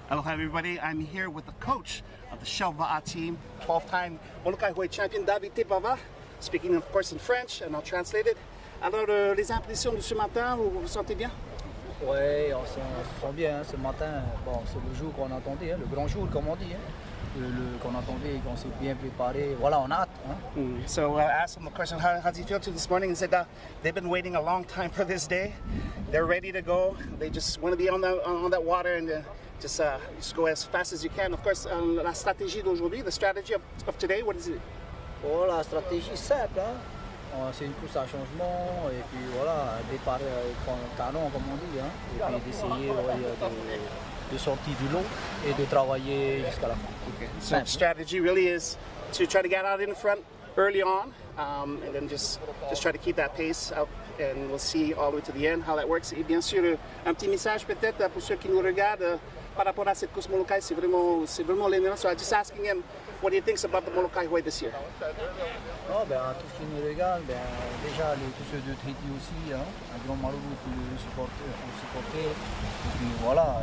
Aloha everybody, I'm here with the coach of the Shell Va'a team, 12-time Molokai Hoe champion David Tepava, speaking of course in French, and I'll translate it. Alors les impressions de ce matin, vous vous sentez bien? Oui, on se sent bien, hein. Ce matin, bon, c'est le jour qu'on attendait, hein, le grand jour comme on dit, hein. Qu'on attendait, qu'on s'est bien préparé. Voilà, on a hâte. Hein. So I asked him a question, how do you feel to this morning? And said they've been waiting a long time for this day. They're ready to go. They just want to be on that water and just go as fast as you can. Of course, la stratégie d'aujourd'hui, the strategy of today, what is it? Oh, la stratégie simple, hein. C'est une course à changement et puis voilà, départ canon comme on dit, hein. Et puis d'essayer de sortir du lot et de travailler jusqu'à la fin. Okay. So strategy really is to try to get out in front early on, and then just try to keep that pace up, and we'll see all the way to the end how that works. Et bien sûr, un petit message peut-être pour ceux qui nous regardent par rapport à cette course Molokai, c'est vraiment l'événement. So I'm just asking him, what he thinks about the Molokai Hoe this year. Oh, ben, tout ce qui nous regarde, ben, déjà tous ceux de Tahiti aussi, hein, un grand Maruru qui le supportait. Et puis voilà,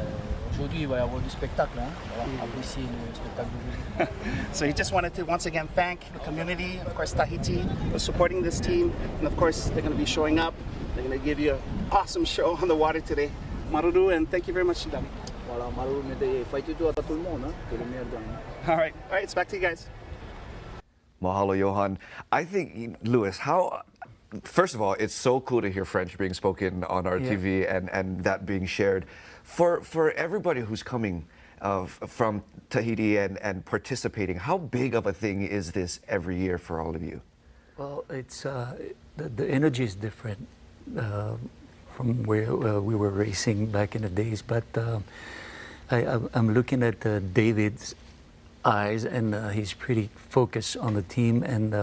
aujourd'hui il va y avoir du spectacle, hein, voilà, apprécier le spectacle d'aujourd'hui. So he just wanted to once again thank the community, of course Tahiti, for supporting this team, and of course they're going to be showing up. They're going to give you an awesome show on the water today. Maruru, and thank you very much, David. Voilà, Maruru, mais fight tout à tout le monde, hein, que le meilleur gagne. All right, it's back to you guys. Mahalo, Johan. I think, Louis, first of all, it's so cool to hear French being spoken on our TV and that being shared. For everybody who's coming from Tahiti and participating, how big of a thing is this every year for all of you? Well, it's the energy is different from where we were racing back in the days, but I'm looking at David's eyes, and he's pretty focused on the team, and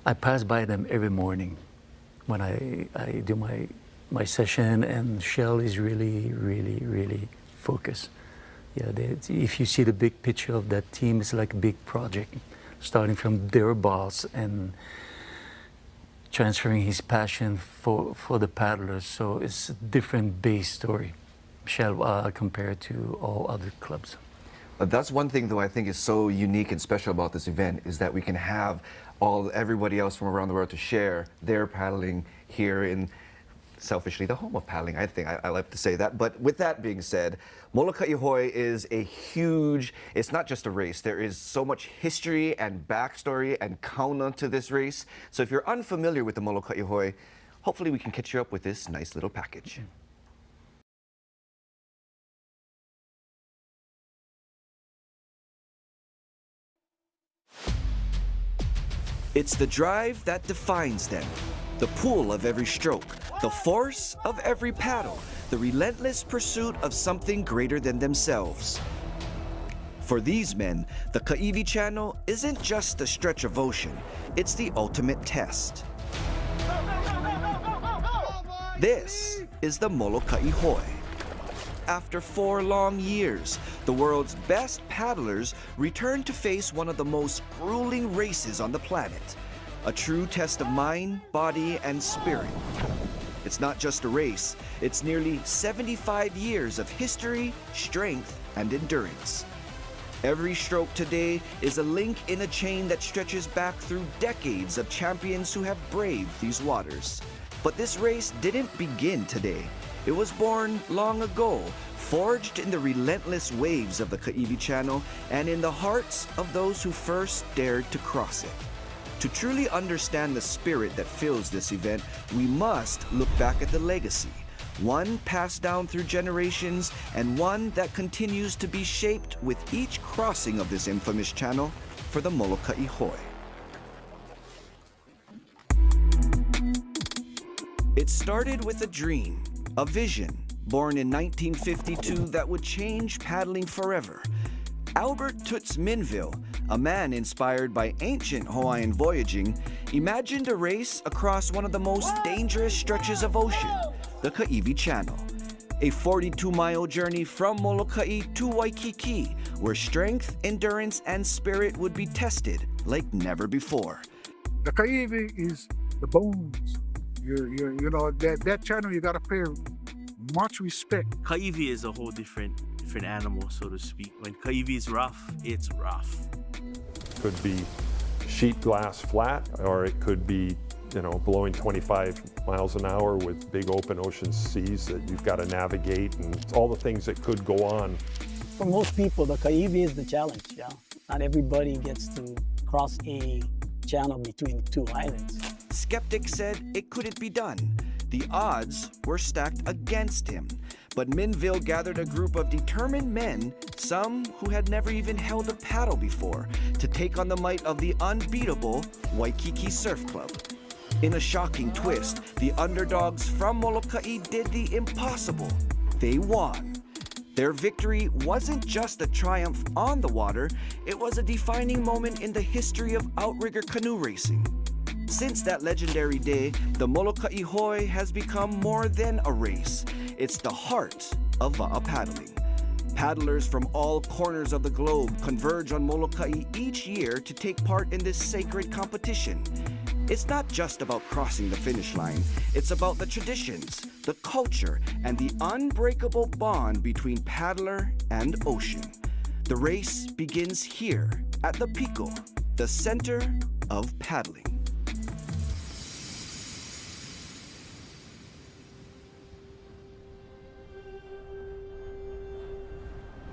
I pass by them every morning when I do my session, and Shell is really focused. Yeah, if you see the big picture of that team, it's like a big project, starting from their boss and transferring his passion for the paddlers. So it's a different base story, Shell, compared to all other clubs. That's one thing, though, I think is so unique and special about this event, is that we can have everybody else from around the world to share their paddling here in, selfishly, the home of paddling. I think I like to say that. But with that being said, Molokai Hoe is a huge, it's not just a race. There is so much history and backstory and kauna to this race. So if you're unfamiliar with the Molokai Hoe, hopefully we can catch you up with this nice little package. It's the drive that defines them, the pull of every stroke, the force of every paddle, the relentless pursuit of something greater than themselves. For these men, the Kaiwi Channel isn't just a stretch of ocean, it's the ultimate test. This is the Molokai Hoe. After 4 long years, the world's best paddlers return to face one of the most grueling races on the planet. A true test of mind, body, and spirit. It's not just a race, it's nearly 75 years of history, strength, and endurance. Every stroke today is a link in a chain that stretches back through decades of champions who have braved these waters. But this race didn't begin today. It was born long ago, forged in the relentless waves of the Kaiwi Channel and in the hearts of those who first dared to cross it. To truly understand the spirit that fills this event, we must look back at the legacy, one passed down through generations and one that continues to be shaped with each crossing of this infamous channel for the Molokai Hoe. It started with a dream, a vision, born in 1952 that would change paddling forever. Albert Toots Minville, a man inspired by ancient Hawaiian voyaging, imagined a race across one of the most dangerous stretches of ocean, the Kaiwi Channel. A 42-mile journey from Molokai to Waikiki, where strength, endurance, and spirit would be tested like never before. The Kaiwi is the bones. You know, that channel you gotta pay much respect. Kaiwi is a whole different different animal, so to speak. When Kaiwi is rough, it's rough. Could be sheet glass flat, or it could be, you know, blowing 25 miles an hour with big open ocean seas that you've got to navigate, and all the things that could go on. For most people, the Kaiwi is the challenge, yeah. Not everybody gets to cross a channel between two islands. Skeptics said it couldn't be done. The odds were stacked against him. But Minville gathered a group of determined men, some who had never even held a paddle before, to take on the might of the unbeatable Waikiki Surf Club. In a shocking twist, the underdogs from Molokai did the impossible. They won. Their victory wasn't just a triumph on the water, it was a defining moment in the history of outrigger canoe racing. Since that legendary day, the Molokai Hoe has become more than a race. It's the heart of va'a paddling. Paddlers from all corners of the globe converge on Molokai each year to take part in this sacred competition. It's not just about crossing the finish line, it's about the traditions, the culture, and the unbreakable bond between paddler and ocean. The race begins here at the Pico, the center of paddling.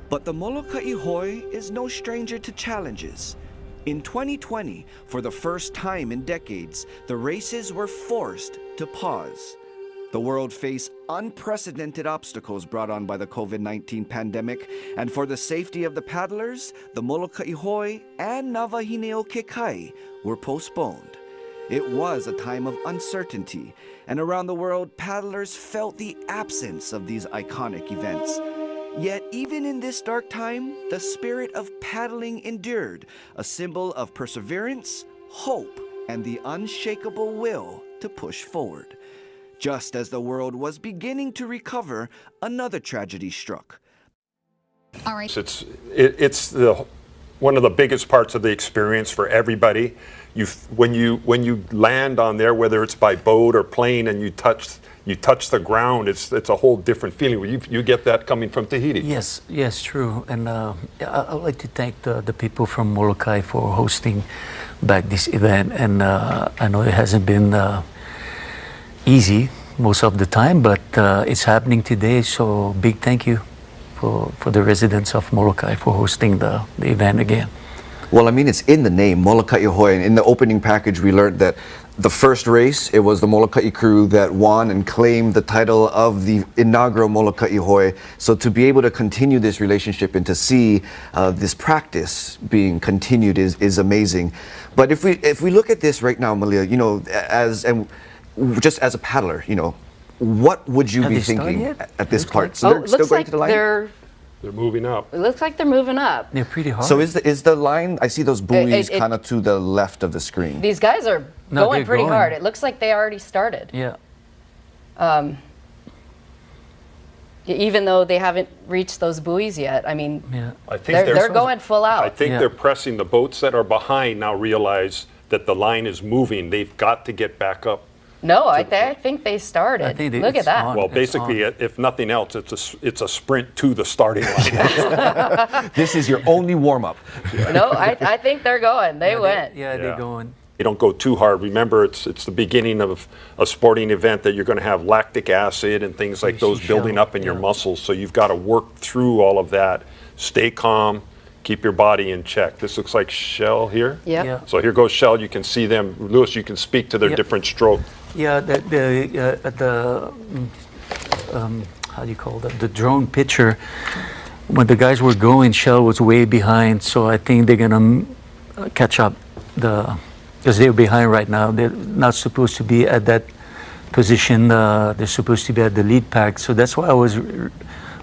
But the Molokai Hoe is no stranger to challenges. In 2020, for the first time in decades, the races were forced to pause. The world faced unprecedented obstacles brought on by the COVID-19 pandemic, and for the safety of the paddlers, the Molokai Hoe and Navahineo Kekai were postponed. It was a time of uncertainty, and around the world, paddlers felt the absence of these iconic events. Yet even in this dark time, the spirit of paddling endured, a symbol of perseverance, hope, and the unshakable will to push forward. Just as the world was beginning to recover, another tragedy struck. All right. It's one of the biggest parts of the experience for everybody. When you land on there, whether it's by boat or plane, and you touch the ground, it's a whole different feeling. You get that coming from Tahiti. Yes, true. And I'd like to thank the people from Molokai for hosting back this event. And I know it hasn't been easy most of the time, but it's happening today. So big thank you for the residents of Molokai for hosting the event again. Well, I mean, it's in the name, Molokai Hoe. And in the opening package, we learned that the first race, it was the Molokai crew that won and claimed the title of the inaugural Molokai Hoe. So to be able to continue this relationship and to see this practice being continued is amazing. But if we look at this right now, Malia, you know, just as a paddler, you know, what would you be thinking at this part? So they're still going to the line? They're moving up. It looks like they're moving up. They're pretty hard. So is the line, I see those buoys kind of to the left of the screen. These guys are going pretty hard. It looks like they already started. Yeah. Even though they haven't reached those buoys yet. I mean, I think they're going full out. I think they're pressing. The boats that are behind now realize that the line is moving. They've got to get back up. No, I think they started. Look at that. Well, basically, if nothing else, it's a sprint to the starting line. This is your only warm-up. No, I think they're going. They went. They're going. You don't go too hard. Remember, it's the beginning of a sporting event that you're going to have lactic acid and things like those building up in your muscles. So you've got to work through all of that. Stay calm. Keep your body in check. This looks like Shell here. Yeah. So here goes Shell. You can see them. Lewis, you can speak to their different strokes. Yeah, how do you call that? The drone picture, when the guys were going, Shell was way behind. So I think they're gonna catch up because they're behind right now. They're not supposed to be at that position. They're supposed to be at the lead pack. So that's why I was a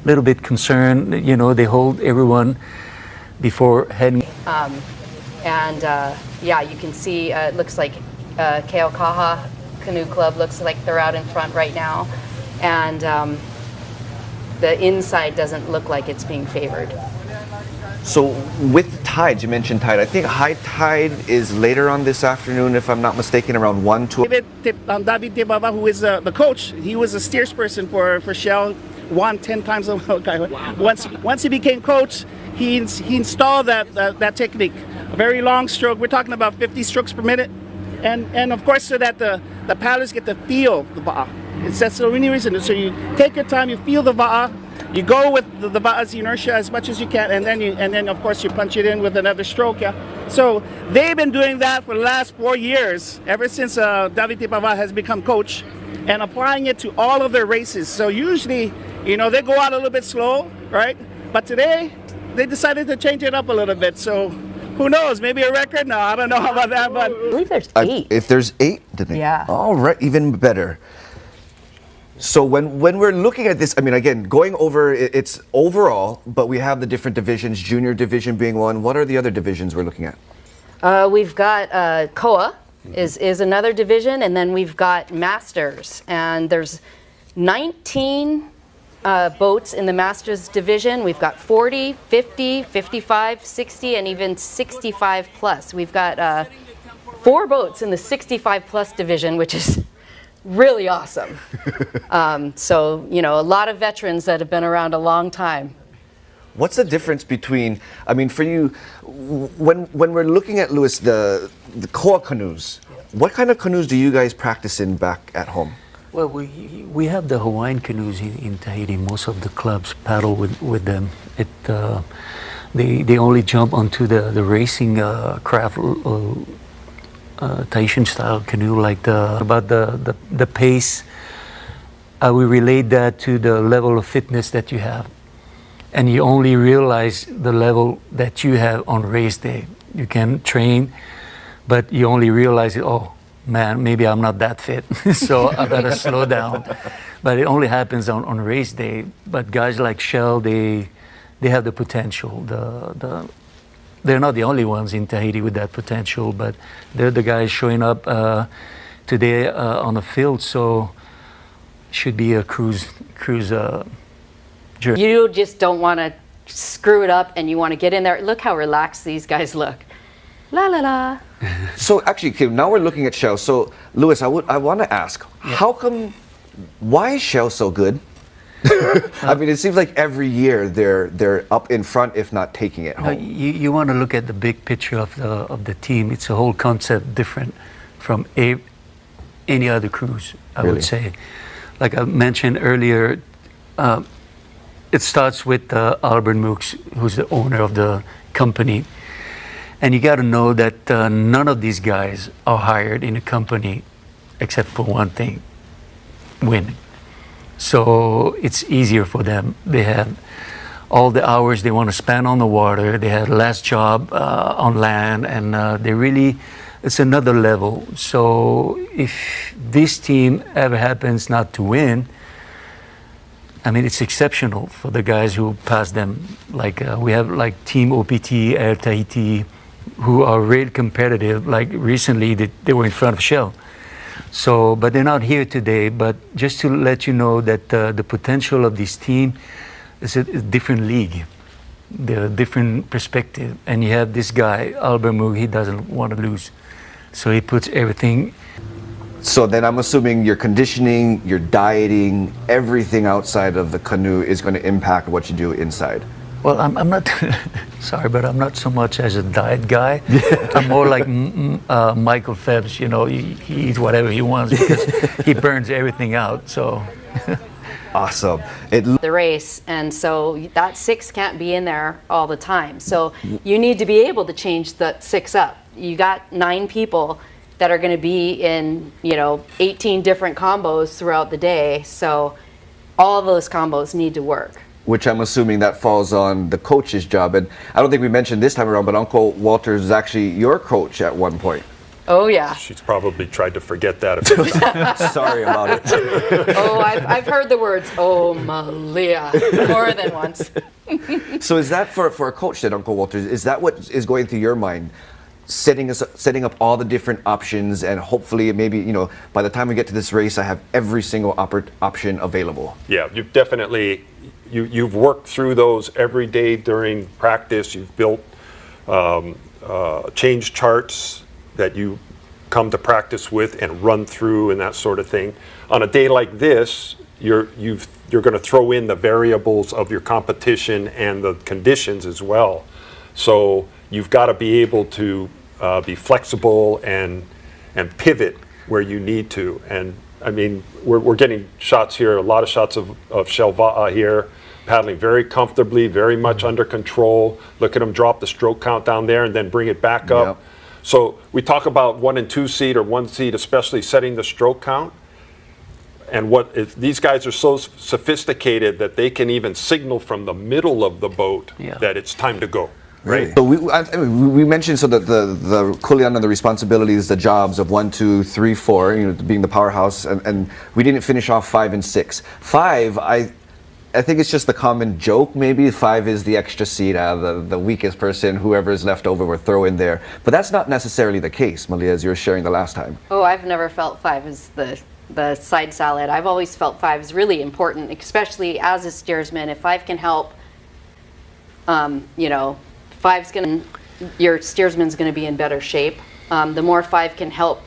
little bit concerned. You know, they hold everyone before heading. Yeah, you can see it looks like Keaukaha Canoe Club looks like they're out in front right now, and the inside doesn't look like it's being favored. So with tides, you mentioned tide. I think high tide is later on this afternoon, if I'm not mistaken, around 1, 2. David Tebaba, who is the coach, he was a steersperson for Shell won 10 times on Molokai Hoe. Once he became coach, he installed that technique. A very long stroke. We're talking about 50 strokes per minute. And of course, so that the paddlers get to feel the va'a. That's the only reason. So you take your time, you feel the va'a, you go with the va'a's inertia as much as you can, and then of course you punch it in with another stroke. Yeah. So they've been doing that for the last 4 years, ever since David Tipava has become coach, and applying it to all of their races. So usually, they go out a little bit slow, right? But today, they decided to change it up a little bit. So who knows? Maybe a record? No, I don't know about that. But I believe there's 8. If there's 8, then Yeah. all right, even better. So when we're looking at this, I mean, again, going over it's overall, but we have the different divisions, junior division being one. What are the other divisions we're looking at? We've got Koa is another division, and then we've got Masters, and there's 19 boats in the Masters division. We've got 40, 50, 55, 60, and even 65 plus. We've got 4 boats in the 65 plus division, which is really awesome. So, a lot of veterans that have been around a long time. What's the difference between, I mean, for you, when we're looking at, Louis, the Koa canoes, what kind of canoes do you guys practice in back at home? Well, we have the Hawaiian canoes in Tahiti. Most of the clubs paddle with them. They only jump onto the racing craft, Tahitian style canoe, like the pace. We relate that to the level of fitness that you have, and you only realize the level that you have on race day. You can train, but you only realize it. Oh man, maybe I'm not that fit, so I better slow down. But it only happens on race day. But guys like Shell, they have the potential. They're not the only ones in Tahiti with that potential, but they're the guys showing up today on the field. So should be a cruise journey. You just don't want to screw it up, and you want to get in there. Look how relaxed these guys look. La la la. So actually, Kim, now we're looking at Shell. So Louis, I want to ask, why is Shell so good? I mean, it seems like every year they're up in front, if not taking it home. You want to look at the big picture of the team. It's a whole concept different from any other cruise, I would say. Like I mentioned earlier, it starts with Albert Mooks, who's the owner of the company. And you got to know that none of these guys are hired in a company except for one thing, winning. So it's easier for them. They have all the hours they want to spend on the water. They have less job on land, and it's another level. So if this team ever happens not to win, I mean, it's exceptional for the guys who pass them. Like we have like Team OPT, Air Tahiti, who are really competitive. Like recently, they were in front of Shell. So, but they're not here today. But just to let you know that the potential of this team is a different league, the different perspective. And you have this guy, Albert Moog, he doesn't want to lose. So he puts everything. So then I'm assuming your conditioning, your dieting, everything outside of the canoe is going to impact what you do inside. Well, I'm not, sorry, but I'm not so much as a diet guy. I'm more like Michael Phelps, he eats whatever he wants because he burns everything out, so. Awesome. The race, and so that 6 can't be in there all the time. So you need to be able to change the 6 up. You got 9 people that are going to be in, 18 different combos throughout the day. So all those combos need to work. Which I'm assuming that falls on the coach's job. And I don't think we mentioned this time around, but Uncle Walter is actually your coach at one point. Oh, yeah. She's probably tried to forget that a few times. Sorry about it. Oh, I've heard the words, oh, Malia, more than once. So is that for a coach then, Uncle Walter, is that what is going through your mind? Setting up all the different options, and hopefully maybe, by the time we get to this race, I have every single option available. Yeah, you've definitely, you've worked through those every day during practice. You've built change charts that you come to practice with and run through and that sort of thing. On a day like this, you're going to throw in the variables of your competition and the conditions as well. So you've got to be able to be flexible and pivot where you need to. And I mean, we're getting shots here, a lot of shots of Shelva'a here, paddling very comfortably, very much under control. Look at him drop the stroke count down there and then bring it back up. Yep. So we talk about 1 and 2 seat or 1 seat, especially setting the stroke count. And these guys are so sophisticated that they can even signal from the middle of the boat that it's time to go. Right. So we mentioned so that the kuleana, the responsibilities, the jobs of 1, 2, 3, 4, you know, being the powerhouse, and we didn't finish off 5 and 6. 5, I think it's just the common joke. Maybe 5 is the extra seat, the weakest person, whoever is left over, we're throw in there. But that's not necessarily the case, Malia, as you were sharing the last time. Oh, I've never felt 5 is the side salad. I've always felt 5 is really important, especially as a steersman. If 5 can help, you know, your steersman's going to be in better shape. The more 5 can help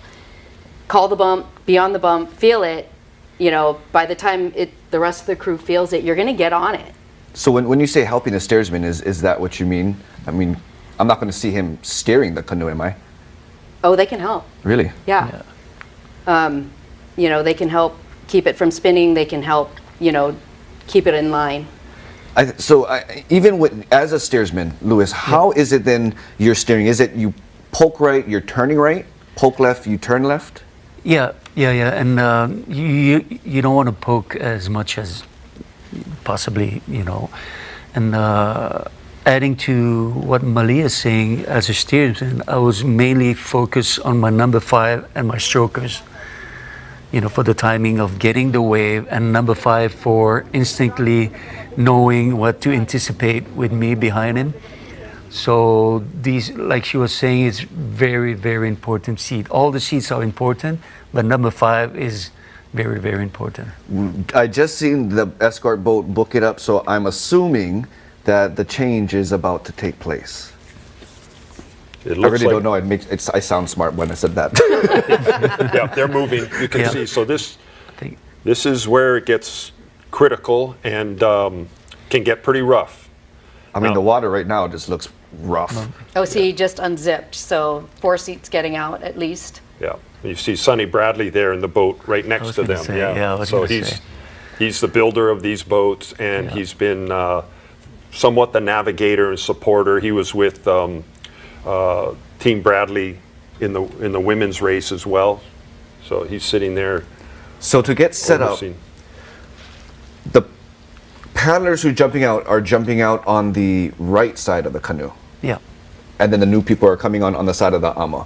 call the bump, be on the bump, feel it, you know, by the time the rest of the crew feels it, you're going to get on it. So when you say helping a steersman, is that what you mean? I mean, I'm not going to see him steering the canoe, am I? Oh, they can help. Really? Yeah. You know, they can help keep it from spinning. They can help, you know, keep it in line. Even as a steersman, Louis, how is it then you're steering? Is it you poke right, you're turning right, poke left, you turn left? Yeah, and you don't want to poke as much as possibly, you know. And adding to what Malia is saying, as a steersman, I was mainly focused on my number 5 and my strokers, you know, for the timing of getting the wave, and number 5 for instinctively knowing what to anticipate with me behind him. So these, like she was saying, is very, very important seat. All the seats are important, but number 5 is very, very important. I just seen the escort boat book it up, so I'm assuming that the change is about to take place. I really don't know. I sound smart when I said that. Yeah, they're moving. You can see. So this is where it gets critical and can get pretty rough. I mean, the water right now just looks rough. Oh, see, just unzipped, so 4 seats getting out at least. Yeah, you see Sonny Bradley there in the boat right next to them. So he's the builder of these boats, and he's been somewhat the navigator and supporter. He was with Team Bradley in the women's race as well. So he's sitting there. So to get set up, the paddlers who are jumping out on the right side of the canoe. Yeah. And then the new people are coming on the side of the ama.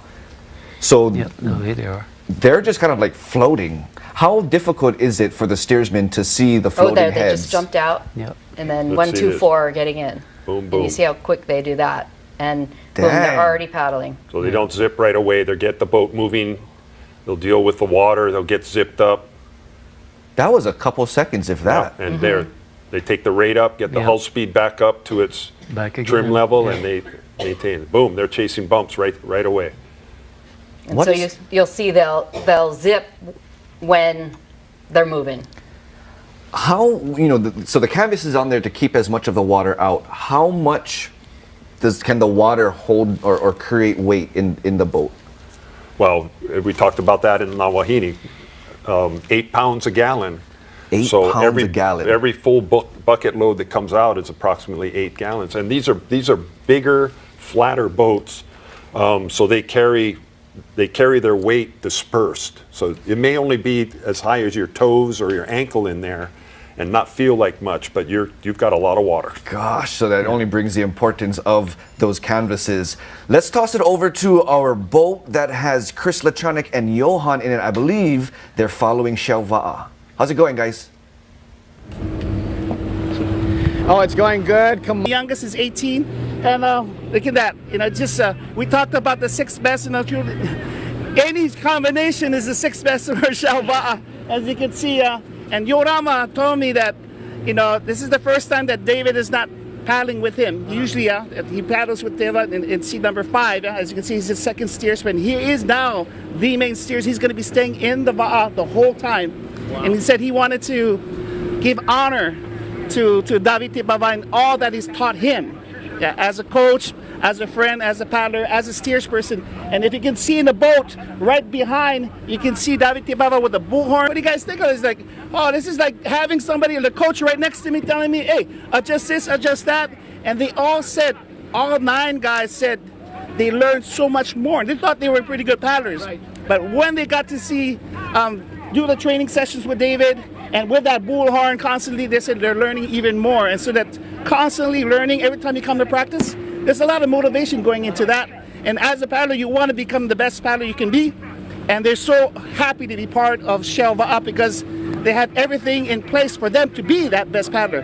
So here they are. They're just kind of like floating. How difficult is it for the steersman to see the floating heads? They just jumped out. Yeah. And then 1, 2, 4 are getting in. Boom, boom. And you see how quick they do that. And boom, they're already paddling. So they don't zip right away. They'll get the boat moving. They'll deal with the water. They'll get zipped up. That was a couple seconds, if that. Yeah, and they take the rate up, get the hull speed back up to its trim level, and they maintain it. Boom, they're chasing bumps right away. And so you'll see they'll zip when they're moving. How, so the canvas is on there to keep as much of the water out. How much can the water hold or create weight in the boat? Well, we talked about that in Nawahini. 8 pounds a gallon. 8 pounds a gallon. Every full bucket load that comes out is approximately 8 gallons. And these are bigger, flatter boats, so they carry their weight dispersed. So it may only be as high as your toes or your ankle in there and not feel like much, but you've got a lot of water. Gosh, so that only brings the importance of those canvases. Let's toss it over to our boat that has Chris Lachanik and Johan in it. I believe they're following Shelva'a. How's it going, guys? Oh, it's going good. Come on. The youngest is 18, and look at that. We talked about the 6th best, any combination is the 6th best for Shelva'a, as you can see. And Yorama told me that, this is the first time that David is not paddling with him. Usually, he paddles with David in seat number 5. As you can see, he's the second steersman. He is now the main steers. He's going to be staying in the Va'a the whole time. Wow. And he said he wanted to give honor to David Tipava and all that he's taught him. Yeah, as a coach, as a friend, as a paddler, as a steersperson. And if you can see in the boat right behind, you can see David Tipava with the bullhorn. What do you guys think of it? It's like, oh, this is like having somebody, the coach right next to me telling me, hey, adjust this, adjust that. And they all said, all 9 guys said they learned so much more. They thought they were pretty good paddlers. Right. But when they got to see, do the training sessions with David, and with that bullhorn constantly, they said they're learning even more. And so that constantly learning every time you come to practice, there's a lot of motivation going into that. And as a paddler, you want to become the best paddler you can be. And they're so happy to be part of Shell Va'a because they had everything in place for them to be that best paddler.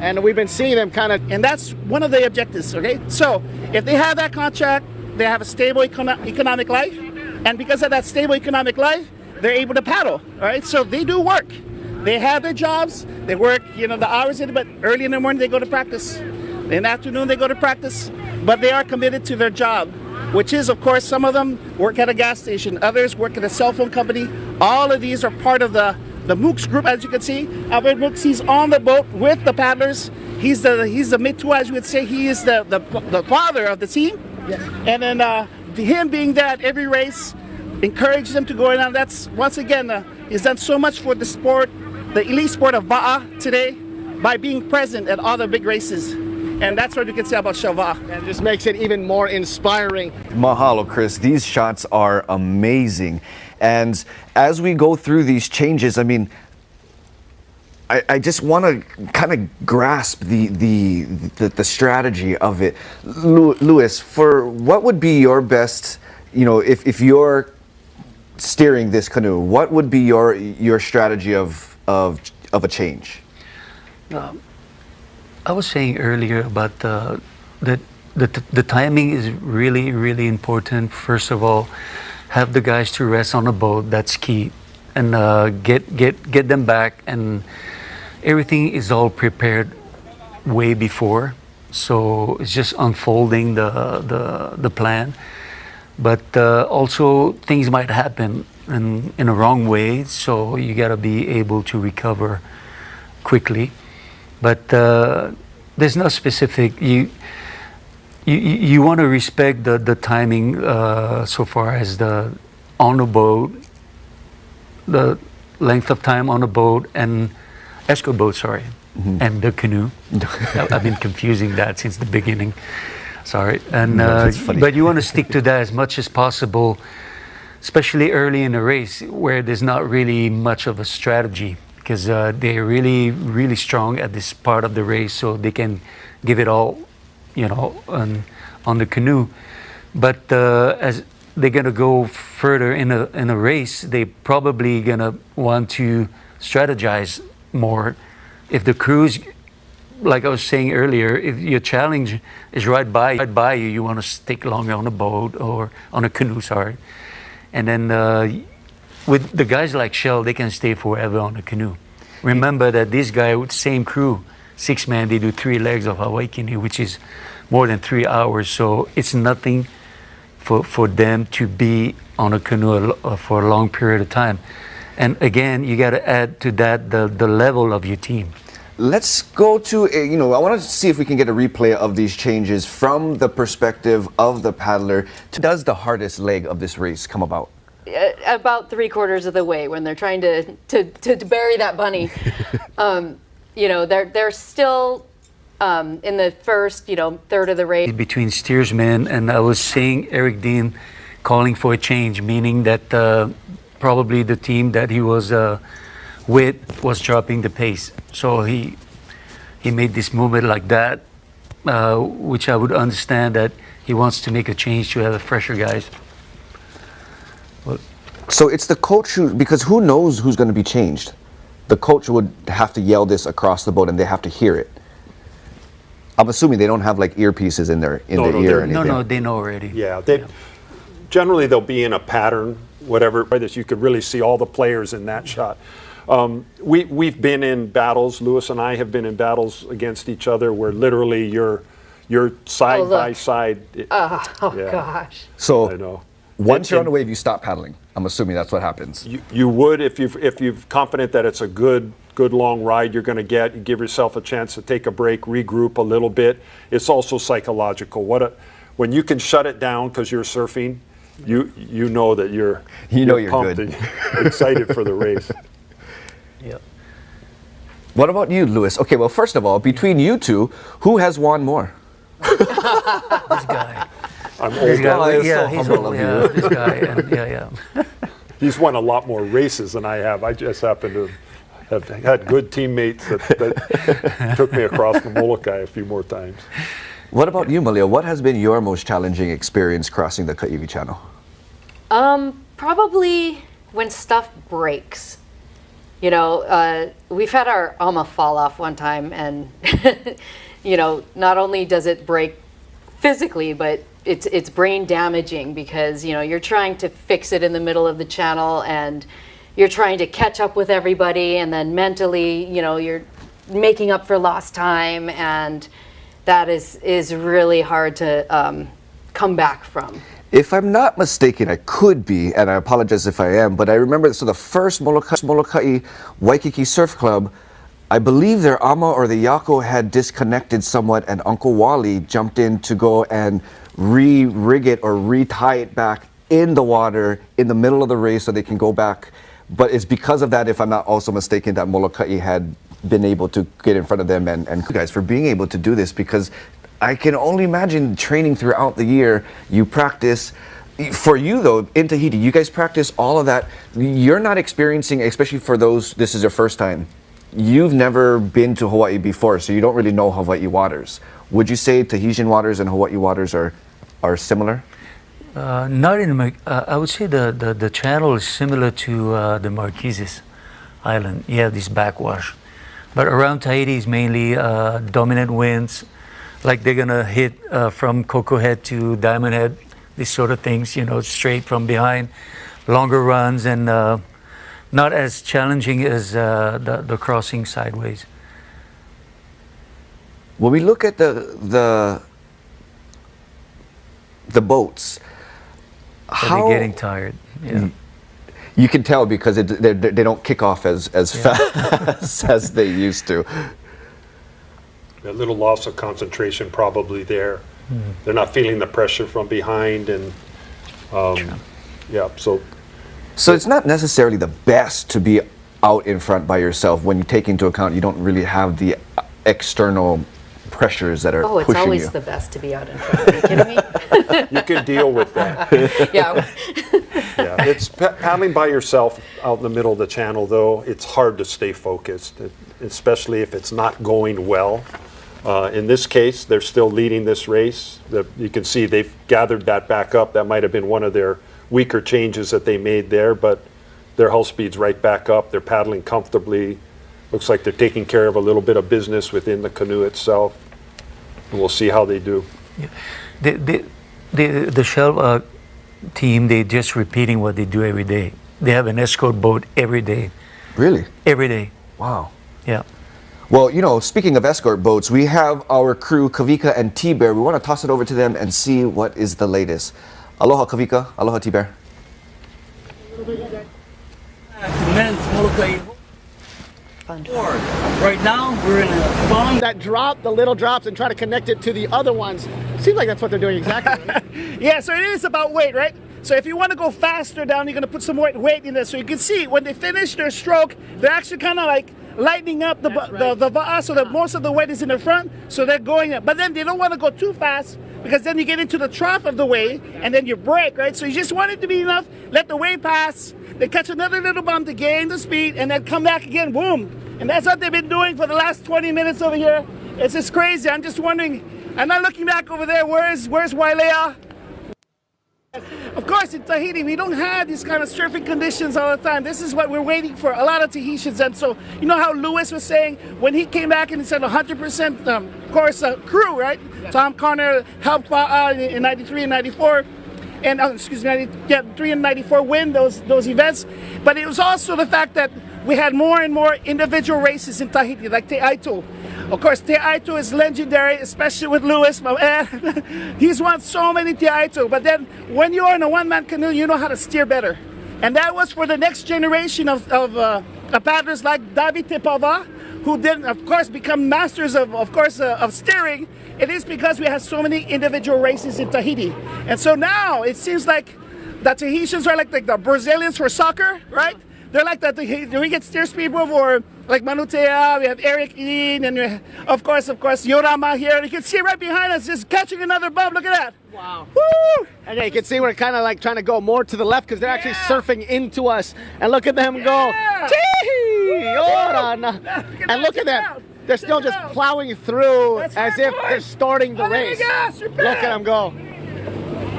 And we've been seeing them kind of... And that's one of the objectives, okay? So if they have that contract, they have a stable economic life. And because of that stable economic life, they're able to paddle, all right? So they do work. They have their jobs, they work, you know, the hours in, but early in the morning they go to practice. In the afternoon they go to practice, but they are committed to their job, which is, of course, some of them work at a gas station, others work at a cell phone company. All of these are part of the Mooks group, as you can see. Albert Mooks, he's on the boat with the paddlers. He's the mitu, as you would say. He is the father of the team. Yeah. And then him being there at every race, encourage them to go in. And that's, once again, he's done so much for the sport, the elite sport of Va'a today, by being present at all the big races. And that's what you can say about Shell Va'a. And it just makes it even more inspiring. Mahalo, Chris. These shots are amazing. And as we go through these changes, I mean, I just want to kind of grasp the strategy of it. Louis, for what would be your best, you know, if you're steering this canoe, what would be your strategy of a change? I was saying earlier about that the timing is really, really important. First of all, have the guys to rest on the boat. That's key, and get them back. And everything is all prepared way before, so it's just unfolding the plan. But also things might happen in a wrong way, so you got to be able to recover quickly. But there's no specific. You want to respect the timing so far as the on the boat, the length of time on the boat and escort boat, sorry, and the canoe. I've been confusing that since the beginning. Sorry, and but you want to stick to that as much as possible, especially early in the race where there's not really much of a strategy, because they're really, really strong at this part of the race, so they can give it all, you know, on the canoe. But as they're gonna go further in a race, they probably gonna want to strategize more. If the crew's, like I was saying earlier, if your challenge is right by you, you want to stick longer on a boat or on a canoe, sorry. And then with the guys like Shell, they can stay forever on the canoe. Remember that this guy with same crew, 6 man, they do 3 legs of Waikiki, which is more than 3 hours. So it's nothing for them to be on a canoe for a long period of time. And again, you got to add to that the level of your team. Let's go to, I want to see if we can get a replay of these changes from the perspective of the paddler. Does the hardest leg of this race come about? About 3/4 of the way, when they're trying to bury that bunny. They're still in the first, third of the race. Between steersmen, and I was seeing Eric Dean calling for a change, meaning that probably the team that he was with was dropping the pace. So he made this movement like that, which I would understand that he wants to make a change to have fresher guys. So it's the coach because who knows who's going to be changed? The coach would have to yell this across the boat and they have to hear it. I'm assuming they don't have like earpieces in their ear or anything. No, they know already. Yeah, generally they'll be in a pattern, whatever. This you could really see all the players in that shot. We've been in battles. Louis and I have been in battles against each other where literally you're side by side. Gosh. So I know. Once you're on the wave, you stop paddling. I'm assuming that's what happens. You would if you're confident that it's a good good long ride you're going to get. You give yourself a chance to take a break, regroup a little bit. It's also psychological. When you can shut it down because you're surfing, you know that you're pumped good. and excited for the race. Yeah. What about you, Lewis? Okay, well, first of all, between you two, who has won more? This guy. I'm old. This guy. Oh, Yeah, so he's humble old. of Yeah, you. this guy. And yeah. He's won a lot more races than I have. I just happen to have had good teammates that took me across the Molokai a few more times. What about you, Malia? What has been your most challenging experience crossing the Kaiwi Channel? Probably when stuff breaks. You know, we've had our ama fall off one time, and you know, not only does it break physically, but it's brain damaging because, you know, you're trying to fix it in the middle of the channel and you're trying to catch up with everybody, and then mentally, you know, you're making up for lost time, and that is really hard to come back from. If I'm not mistaken, I could be, and I apologize if I am, but I remember, so the first Molokai Waikiki Surf Club, I believe their ama or the yako had disconnected somewhat, and Uncle Wally jumped in to go and re-rig it or re-tie it back in the water in the middle of the race so they can go back. But it's because of that, if I'm not also mistaken, that Molokai had been able to get in front of them, and you guys for being able to do this, because I can only imagine training throughout the year. You practice. For you though, in Tahiti, you guys practice all of that. You're not experiencing, especially for those, this is your first time. You've never been to Hawaii before, so you don't really know Hawaii waters. Would you say Tahitian waters and Hawaii waters are similar? Not in I would say the channel is similar to the Marquises Island. You have this backwash, but around Tahiti is mainly dominant winds. Like they're gonna hit from Coco Head to Diamond Head, these sort of things, you know, straight from behind, longer runs, and not as challenging as the crossing sideways. When we look at the boats, They're getting tired. Yeah. You can tell because they don't kick off as fast as they used to. A little loss of concentration probably there. They're not feeling the pressure from behind, and yeah, so it's not necessarily the best to be out in front by yourself when you take into account you don't really have the external pressures that are pushing you. Oh, it's always the best to be out in front. Are you kidding me? you can deal with that. Yeah. Yeah, it's paddling by yourself out in the middle of the channel, though. It's hard to stay focused, especially if it's not going well. In this case, they're still leading this race. You can see they've gathered that back up. That might have been one of their weaker changes that they made there, but their hull speed's right back up. They're paddling comfortably. Looks like they're taking care of a little bit of business within the canoe itself. And we'll see how they do. Yeah. The Shell team, they're just repeating what they do every day. They have an escort boat every day. Really? Every day. Wow. Yeah. Well, you know, speaking of escort boats, we have our crew, Kavika and T-Bear. We want to toss it over to them and see what is the latest. Aloha, Kavika. Aloha, T-Bear. Men's Molokai Hoe. Right now, we're in a bomb. That drop, the little drops, and try to connect it to the other ones. Seems like that's what they're doing exactly. Right? Yeah, so it is about weight, right? So if you want to go faster down, you're going to put some weight in there. So you can see when they finish their stroke, they're actually kind of like lightening up the va'a, so that most of the weight is in the front, so they're going up. But then they don't want to go too fast, because then you get into the trough of the wave, and then you break, right? So you just want it to be enough, let the wave pass, they catch another little bump to gain the speed, and then come back again, boom. And that's what they've been doing for the last 20 minutes over here. It's just crazy. I'm just wondering, I'm not looking back over there, where's Wailea? Of course, in Tahiti, we don't have these kind of surfing conditions all the time. This is what we're waiting for, a lot of Tahitians. And so, you know how Lewis was saying, when he came back and he said 100%, of course, crew, right? Yeah. Tom Connor helped in 93 and 94. And, 93 and 94 win those events. But it was also the fact that we had more and more individual races in Tahiti, like Te Aito. Of course, Te Aito is legendary, especially with Lewis, my man. He's won so many Te Aito. But then when you're in a one-man canoe, you know how to steer better. And that was for the next generation of paddlers like David Tepava, who then, of course, become masters of steering. It is because we have so many individual races in Tahiti. And so now it seems like the Tahitians are like the Brazilians for soccer, right? They're like that. We get steer speedway for like Manutea, we have Eric Ian, and we have, of course, Yorama here. You can see right behind us just catching another bump. Look at that. Wow. Woo! And yeah, you can see we're kind of like trying to go more to the left because they're actually surfing into us. And look at them go. Tee! Orana. And look at them. They're still just plowing through as if they're starting the race. Look at them go.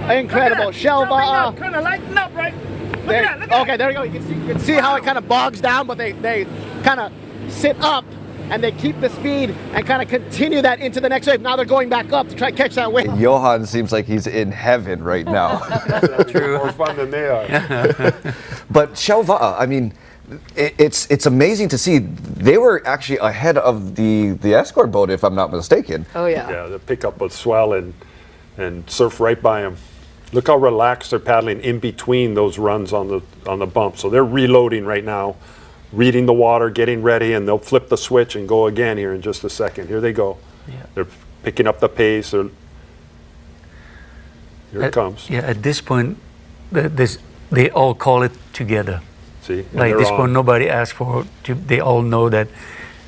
Incredible. Shelva. Kind of lighten up, right? Look at that. Okay, there we go. You can see how it kind of bogs down, but they kind of sit up and they keep the speed and kind of continue that into the next wave. Now they're going back up to try to catch that wave. Johan seems like he's in heaven right now. True. More fun than they are. But Shelva, I mean, it's amazing to see. They were actually ahead of the escort boat, if I'm not mistaken. Oh yeah. Yeah, they pick up a swell and surf right by them. Look how relaxed they're paddling in between those runs on the bump. So they're reloading right now, reading the water, getting ready, and they'll flip the switch and go again here in just a second. Here they go. Yeah. They're picking up the pace. Here it comes. Yeah, at this point, they all call it together. See, like at this point, nobody asked for it. They all know that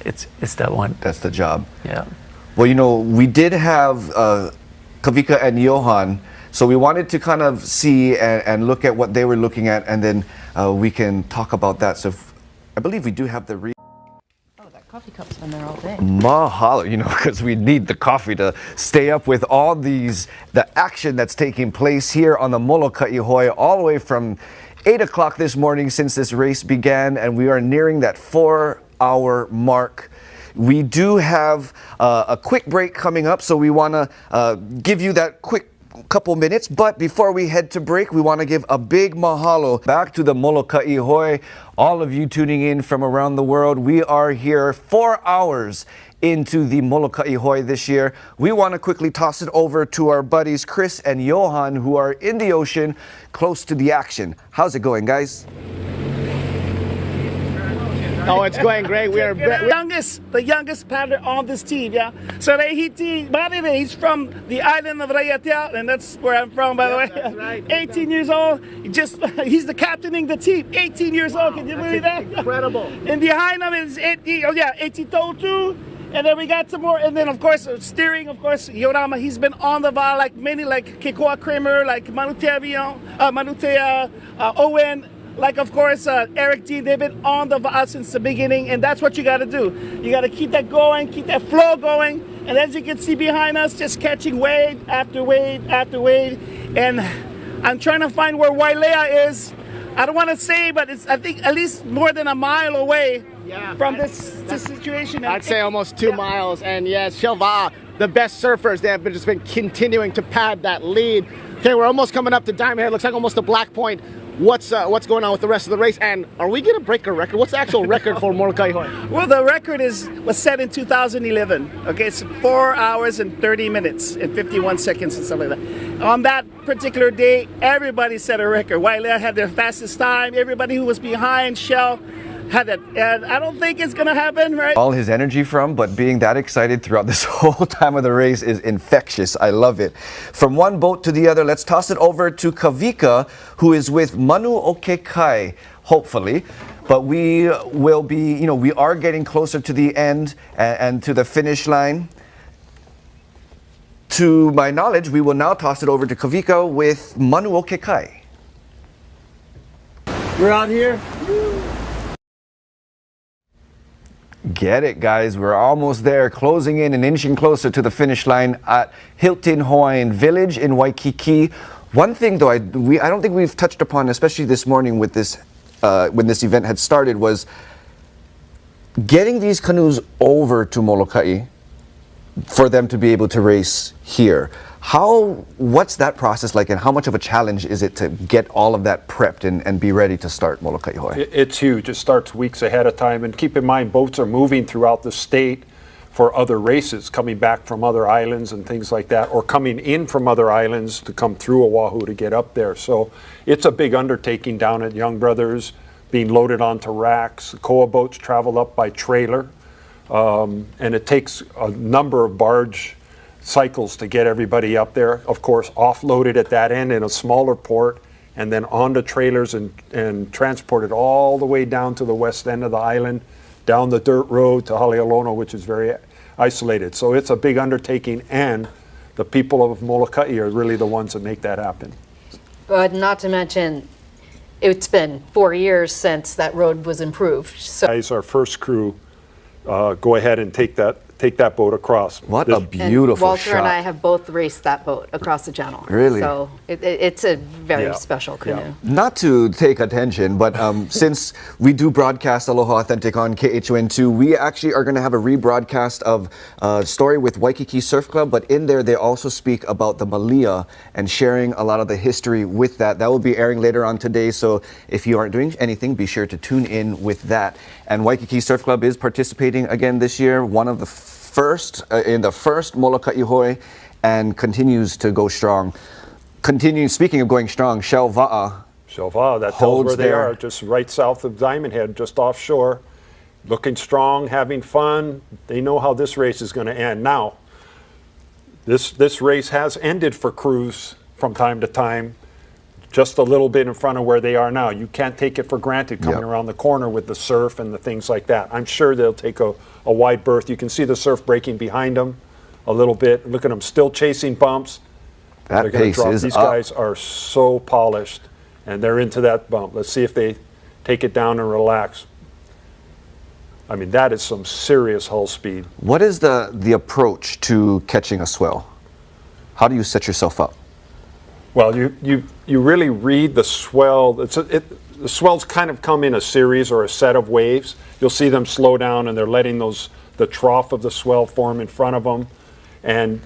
it's that one. That's the job. Yeah. Well, you know, we did have Kavika and Johan, so we wanted to kind of see and look at what they were looking at, and then we can talk about that. So I believe we do have the Oh, that coffee cup's been there all day. Mahalo, you know, because we need the coffee to stay up with all the action that's taking place here on the Molokai Hoe, all the way from 8 o'clock this morning since this race began, and we are nearing that 4-hour mark. We do have a quick break coming up, so we want to give you that quick couple minutes. But before we head to break, we want to give a big mahalo back to the Molokai Hoe. All of you tuning in from around the world, we are here 4 hours into the Molokai Hoe this year. We want to quickly toss it over to our buddies Chris and Johan, who are in the ocean close to the action. How's it going, guys? Oh, it's going great. We are the youngest paddler on this team, yeah. So he's from the island of Raiatea, and that's where I'm from, by the way. That's right. 18 years old. He's the captaining the team. 18 years old. Can you believe that? Incredible. And behind him is 18 too. And then we got some more, and then of course steering, of course Yorama. He's been on the VAR like many, like Kekoa Kramer, like Manutea Owen. Like, of course, Eric Dean, they've been on the VAR since the beginning, and that's what you got to do. You got to keep that going, keep that flow going, and as you can see behind us, just catching wave after wave after wave. And I'm trying to find where Wailea is. I don't want to say, but it's, I think, at least more than a mile away from this situation. I'd say almost 2 miles. And yes, Shelva, the best surfers, they have just been continuing to pad that lead. Okay, we're almost coming up to Diamond Head. Looks like almost a black point. What's going on with the rest of the race, and are we going to break a record? What's the actual record for Molokai Hoe? Well, the record was set in 2011. Okay, it's 4 hours and 30 minutes and 51 seconds and stuff like that. On that particular day, everybody set a record. Wailea had their fastest time. Everybody who was behind Shell had it, and I don't think it's gonna happen, right? All his energy from, but being that excited throughout this whole time of the race is infectious. I love it. From one boat to the other, let's toss it over to Kavika, who is with Molokai, hopefully. But we will be, you know, we are getting closer to the end and to the finish line. To my knowledge, we will now toss it over to Kavika with Molokai. We're out here. Get it, guys. We're almost there, closing in and inching closer to the finish line at Hilton Hawaiian Village in Waikiki. One thing, though, I don't think we've touched upon, especially this morning with this, when this event had started, was getting these canoes over to Molokai for them to be able to race here. What's that process like, and how much of a challenge is it to get all of that prepped and be ready to start Molokai Hoe? It's huge. It starts weeks ahead of time, and keep in mind, boats are moving throughout the state for other races, coming back from other islands and things like that, or coming in from other islands to come through Oahu to get up there. So it's a big undertaking down at Young Brothers. being loaded onto racks. Koa boats travel up by trailer, and it takes a number of barge cycles to get everybody up there. Of course, offloaded at that end in a smaller port, and then onto trailers and transported all the way down to the west end of the island, down the dirt road to Haleolono, which is very isolated. So it's a big undertaking, and the people of Molokai are really the ones that make that happen. But not to mention, it's been 4 years since that road was improved. So Guys, our first crew, go ahead and take that boat across. What a beautiful Walter shot. and I have both raced that boat across the channel. Really? So it's a very Yeah. special canoe. Yeah. Not to take attention, but since we do broadcast Aloha Authentic on KHON2, we actually are going to have a rebroadcast of a story with Waikiki Surf Club, but in there they also speak about the Malia and sharing a lot of the history with that. That will be airing later on today, so if you aren't doing anything, be sure to tune in with that. And Waikiki Surf Club is participating again this year, one of the first in the first Molokai Hoe, and continues to go strong. Speaking of going strong, Shelva'a. Shelva'a, that tells holds where they their- are, just right south of Diamond Head, just offshore, looking strong, having fun. They know how this race is going to end. Now, this race has ended for crews from time to time, just a little bit in front of where they are now. You can't take it for granted coming Yep. around the corner with the surf and the things like that. I'm sure they'll take a wide berth. You can see the surf breaking behind them a little bit. Look at them still chasing bumps. That They're gonna pace drop. is These up. guys are so polished, and they're into that bump. Let's see if they take it down and relax. I mean, that is some serious hull speed. What is the approach to catching a swell? How do you set yourself up? Well, you really read the swell. The swells kind of come in a series or a set of waves. You'll see them slow down, and they're letting the trough of the swell form in front of them. And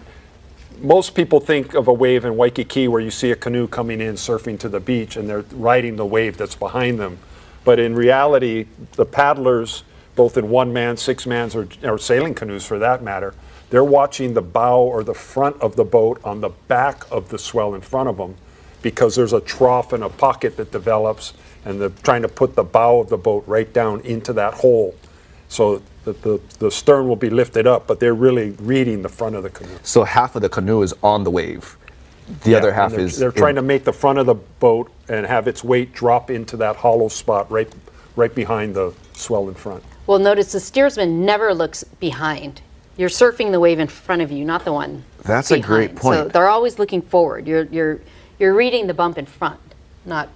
most people think of a wave in Waikiki where you see a canoe coming in surfing to the beach and they're riding the wave that's behind them. But in reality, the paddlers, both in one-man, six-mans, or sailing canoes for that matter, they're watching the bow or the front of the boat on the back of the swell in front of them, because there's a trough and a pocket that develops, and they're trying to put the bow of the boat right down into that hole so that the stern will be lifted up, but they're really reading the front of the canoe. So half of the canoe is on the wave. The other half is... They're trying to make the front of the boat and have its weight drop into that hollow spot right behind the swell in front. Well, notice the steersman never looks behind. You're surfing the wave in front of you, not the one That's behind. a great point. So they're always looking forward. You're reading the bump in front, not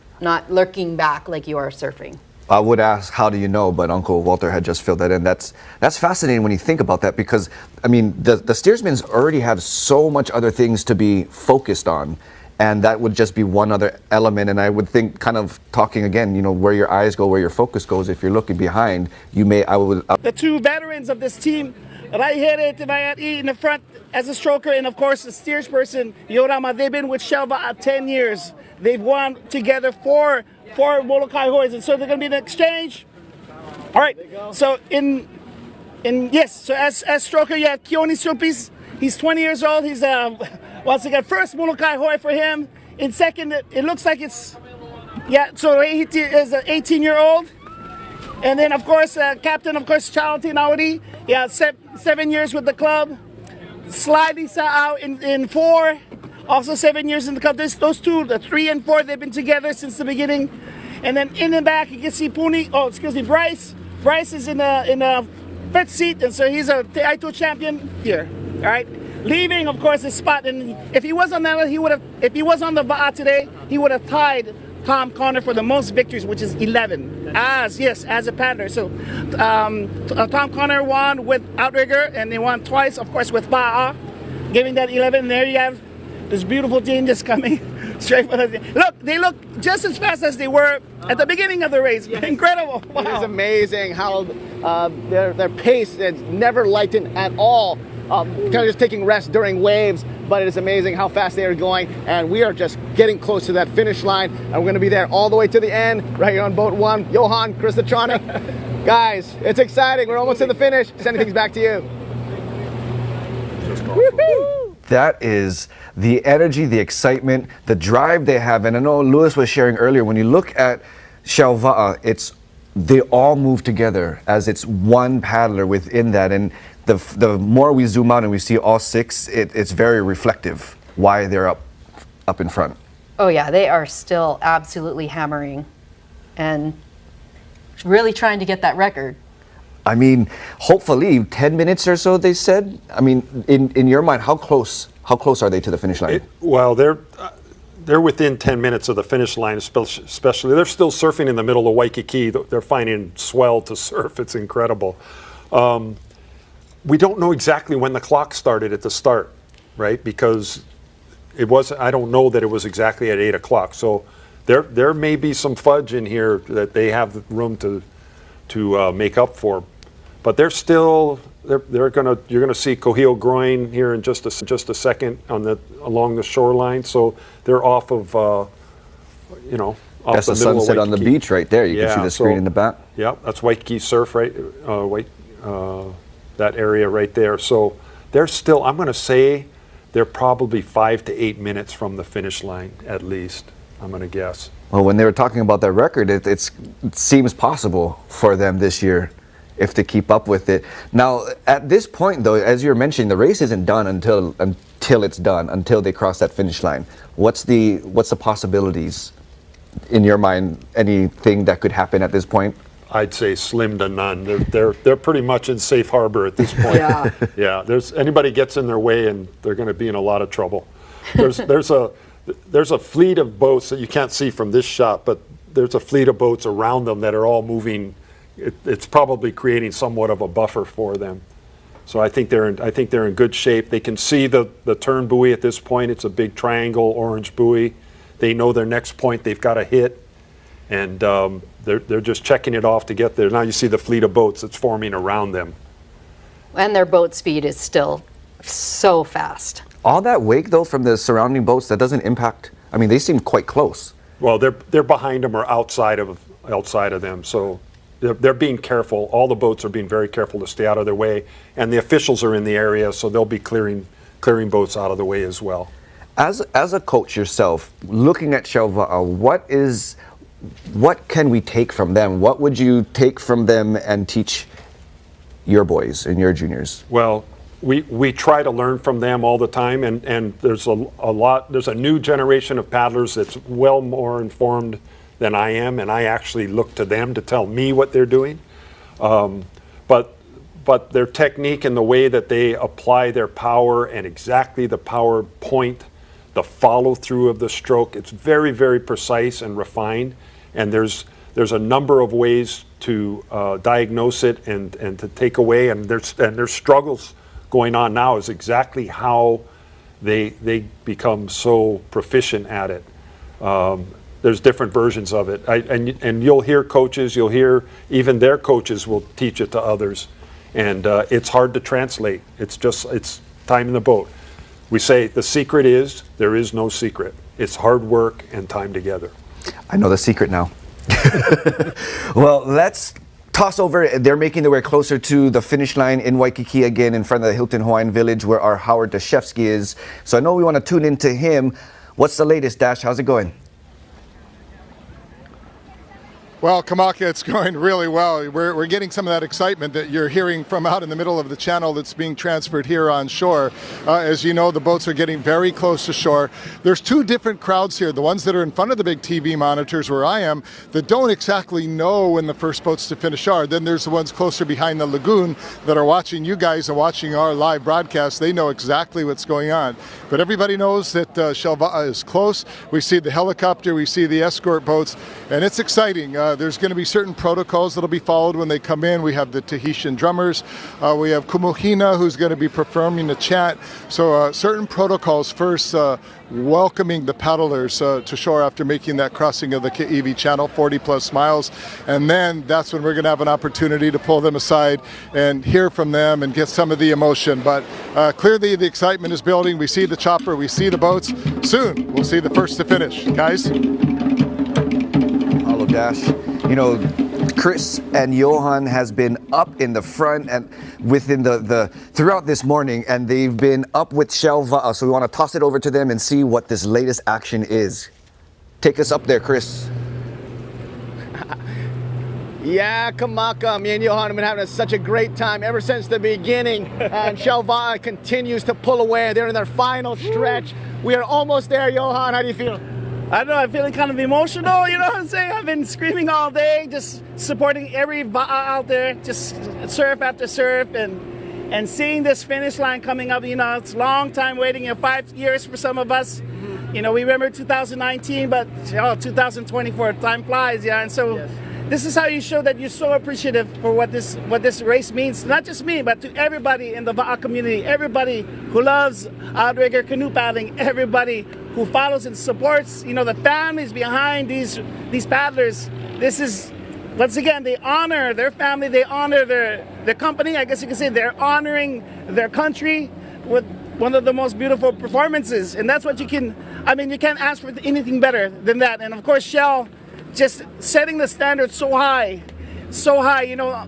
looking back like you are surfing. I would ask, how do you know? But Uncle Walter had just filled that in. That's fascinating when you think about that, because, I mean, the steersmen already have so much other things to be focused on, and that would just be one other element. And I would think, kind of talking again, you know, where your eyes go, where your focus goes. If you're looking behind, The two veterans of this team, right here at Vaiati in the front as a stroker, and of course the steersperson, Yorama, they've been with Shelva 10 years. They've won together four Molokai Hoes, and so they're going to be an exchange. All right, so so as stroker, you have Keone Supis. He's 20 years old. He's once again first Molokai Hoe for him. In second, it looks like it's so he is an 18-year-old. And then, of course, captain, of course, Charlton Audi. Yeah, 7 years with the club. Slidey saw out in 4. Also 7 years in the club. Those two, the 3 and 4, they've been together since the beginning. And then in the back, you can see Bryce. Bryce is in the 5th seat, and so he's a Taito champion here. All right. Leaving, of course, his spot. And if he was on that, if he was on the Va'a today, he would have tied Tom Connor for the most victories, which is 11, as a paddler. So Tom Connor won with outrigger, and they won twice, of course, with Ba'a, giving that 11. There you have this beautiful team just coming straight for the... Look, they look just as fast as they were at the beginning of the race. Yes. Incredible. Wow. It is amazing how their pace is never lightened at all. Kind of just taking rest during waves, but it is amazing how fast they are going, and we are just getting close to that finish line, and we're going to be there all the way to the end, right here on boat 1. Johan, Chris Latronic. Guys, it's exciting. We're almost to the finish. Sending things back to you. That is the energy, the excitement, the drive they have. And I know Lewis was sharing earlier, when you look at Shelva'a, they all move together as it's one paddler within that. And the more we zoom out and we see all six, it's very reflective why they're up in front. Oh yeah, they are still absolutely hammering and really trying to get that record. I mean, hopefully 10 minutes or so, they said. I mean, in your mind, how close are they to the finish line? Well, they're within 10 minutes of the finish line, especially. They're still surfing in the middle of Waikiki. They're finding swell to surf. It's incredible. We don't know exactly when the clock started at the start, right? Because I don't know that it was exactly at 8 o'clock. So there may be some fudge in here that they have room to make up for. But they're still, you're gonna see Kohio groin here in just a second along the shoreline. So they're off of, off that's the sunset on the beach right there. You can see the screen in the back. Yeah, that's Waikiki Surf, right? That area right there. So they're still, I'm gonna say, they're probably 5 to 8 minutes from the finish line at least. I'm gonna guess. Well, when they were talking about that record, it seems possible for them this year if they keep up with it. Now, at this point, though, as you're mentioning, the race isn't done until it's done, until they cross that finish line. What's the possibilities in your mind? Anything that could happen at this point? I'd say slim to none. They're pretty much in safe harbor at this point. Yeah. Yeah. Anybody gets in their way, and they're going to be in a lot of trouble. There's a fleet of boats that you can't see from this shot, but there's a fleet of boats around them that are all moving. It's probably creating somewhat of a buffer for them. So I think they're in good shape. They can see the turn buoy at this point. It's a big triangle orange buoy. They know their next point they've got to hit, and they're just checking it off to get there. Now you see the fleet of boats that's forming around them. And their boat speed is still so fast. All that wake, though, from the surrounding boats, that doesn't impact. I mean, they seem quite close. Well, they're behind them or outside of them, so they're being careful. All the boats are being very careful to stay out of their way, and the officials are in the area, so they'll be clearing boats out of the way as well. As a coach yourself, looking at Shelva'a, what can we take from them? What would you take from them and teach your boys and your juniors? Well, we try to learn from them all the time, and there's there's a new generation of paddlers that's well more informed than I am, and I actually look to them to tell me what they're doing. But their technique and the way that they apply their power and exactly the power point, the follow through of the stroke, it's very, very precise and refined, and there's a number of ways to diagnose it and to take away, and there's struggles going on now is exactly how they become so proficient at it. There's different versions of it, and you'll hear coaches, you'll hear even their coaches will teach it to others, and it's hard to translate. It's time in the boat. We say the secret is there is no secret. It's hard work and time together. I know the secret now. Well, let's toss over. They're making their way closer to the finish line in Waikiki again in front of the Hilton Hawaiian Village where our Howard Dashevsky is. So I know we want to tune into him. What's the latest, Dash? How's it going? Well, Kamaka, it's going really well. We're getting some of that excitement that you're hearing from out in the middle of the channel that's being transferred here on shore. As you know, the boats are getting very close to shore. There's two different crowds here. The ones that are in front of the big TV monitors where I am that don't exactly know when the first boats to finish are. Then there's the ones closer behind the lagoon that are watching you guys and watching our live broadcast. They know exactly what's going on. But everybody knows that Shelva'a is close. We see the helicopter, we see the escort boats, and it's exciting. There's going to be certain protocols that'll be followed when they come in. We have the Tahitian drummers. We have Kumuhina, who's going to be performing the chant. So certain protocols first, welcoming the paddlers to shore after making that crossing of the Ke'iwi Channel, 40 plus miles. And then that's when we're going to have an opportunity to pull them aside and hear from them and get some of the emotion. But clearly the excitement is building. We see the chopper, we see the boats. Soon we'll see the first to finish. Guys? Hello, Dash. You know, Chris and Johan has been up in the front and within the throughout this morning, and they've been up with Shelva'a. So we want to toss it over to them and see what this latest action is. Take us up there, Chris. Yeah, Kamaka, me and Johan have been having such a great time ever since the beginning. And Shelva'a continues to pull away. They're in their final stretch. We are almost there, Johan. How do you feel? I don't know, I'm feeling kind of emotional, you know what I'm saying? I've been screaming all day, just supporting every va'a out there, just surf after surf, and seeing this finish line coming up, you know, it's a long time waiting, 5 years for some of us. You know, we remember 2019, but 2024, time flies, yeah, and so this is how you show that you're so appreciative for what this race means, not just me, but to everybody in the va'a community, everybody who loves outrigger canoe paddling, everybody who follows and supports, you know, the families behind these paddlers. This is, once again, they honor their family, they honor their company. I guess you can say they're honoring their country with one of the most beautiful performances, and that's what you can. I mean, you can't ask for anything better than that. And of course, Shell just setting the standard so high, you know,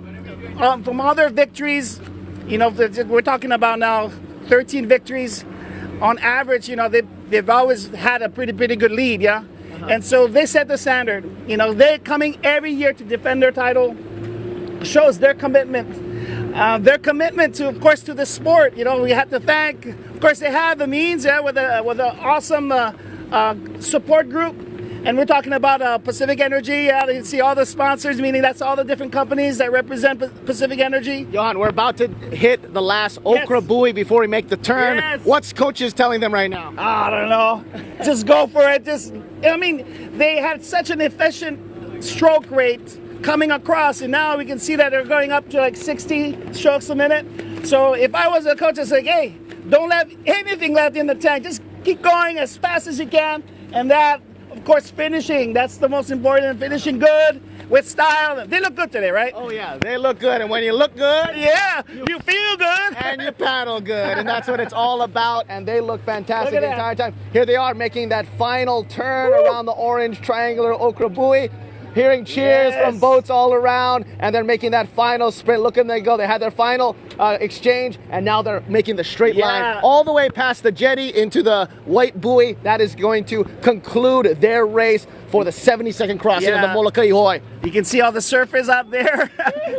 from other victories, you know, we're talking about now 13 victories on average, you know, they've always had a pretty good lead, yeah? And so they set the standard. You know, they're coming every year to defend their title, shows their commitment to, of course, to the sport. You know, we have to thank, of course, they have the means, yeah, with an awesome support group. And we're talking about Pacific Energy. Yeah, you can see all the sponsors, meaning that's all the different companies that represent Pacific Energy. Johan, we're about to hit the last okra buoy before we make the turn. Yes. What's coaches telling them right now? I don't know. Just go for it. I mean, they had such an efficient stroke rate coming across, and now we can see that they're going up to like 60 strokes a minute. So if I was a coach, I'd say, hey, don't let anything left in the tank. Just keep going as fast as you can, and that, of course, finishing, that's the most important, finishing good with style. They look good today, right? Oh yeah, they look good, and when you look good, yeah, you feel good. And you paddle good, and that's what it's all about, and they look fantastic the entire time. Here they are making that final turn around the orange triangular okra buoy. Hearing cheers from boats all around, and they're making that final sprint. Look at them go. They had their final exchange, and now they're making the straight line all the way past the jetty into the white buoy. That is going to conclude their race for the 72nd crossing of the Molokai Hoe. You can see all the surfers out there